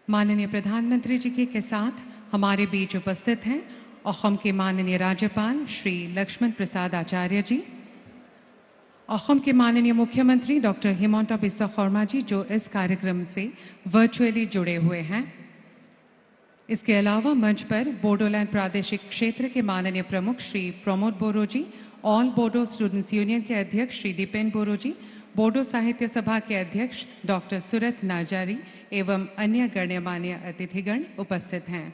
माननीय प्रधानमंत्री जी के साथ हमारे बीच उपस्थित हैं असम के माननीय राज्यपाल श्री लक्ष्मण प्रसाद आचार्य जी, असम के माननीय मुख्यमंत्री डॉक्टर हिमंता बिस्वा शर्मा जी जो इस कार्यक्रम से वर्चुअली जुड़े हुए हैं। इसके अलावा मंच पर बोडोलैंड प्रादेशिक क्षेत्र के माननीय प्रमुख श्री प्रमोद बोरो जी, ऑल बोडो स्टूडेंट्स यूनियन के अध्यक्ष श्री दीपेन बोरो जी, बोडो साहित्य सभा के अध्यक्ष डॉक्टर सुरत नार्जारी एवं अन्य गण्यमान्य अतिथिगण उपस्थित हैं।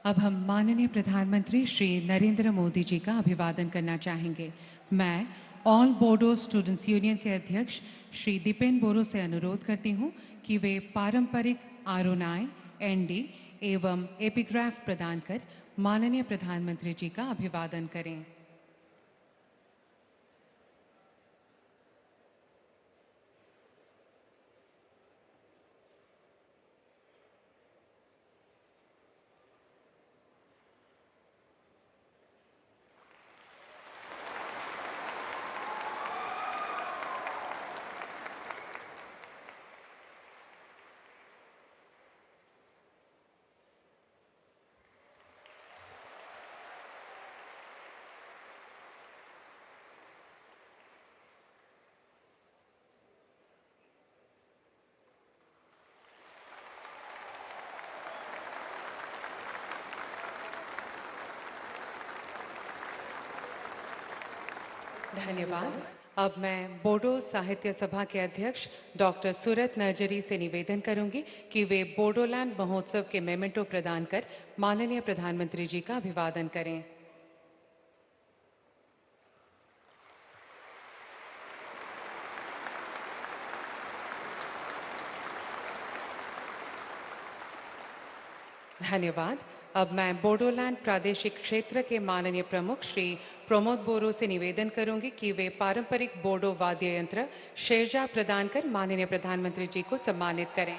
अब हम माननीय प्रधानमंत्री श्री नरेंद्र मोदी जी का अभिवादन करना चाहेंगे। मैं ऑल बोडो स्टूडेंट्स यूनियन के अध्यक्ष श्री दीपेन बोरो से अनुरोध करती हूँ कि वे पारंपरिक आरोनाई, एनडी एवं एपिग्राफ प्रदान कर माननीय प्रधानमंत्री जी का अभिवादन करें। धन्यवाद। अब मैं बोडो साहित्य सभा के अध्यक्ष डॉक्टर सुरत नर्जरी से निवेदन करूंगी कि वे बोडोलैंड महोत्सव के मेमेंटो प्रदान कर माननीय प्रधानमंत्री जी का अभिवादन करें। धन्यवाद। अब मैं बोडोलैंड प्रादेशिक क्षेत्र के माननीय प्रमुख श्री प्रमोद बोरो से निवेदन करूंगी कि वे पारंपरिक बोडो वाद्य यंत्र शेरजा प्रदान कर माननीय प्रधानमंत्री जी को सम्मानित करें।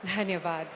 धन्यवाद।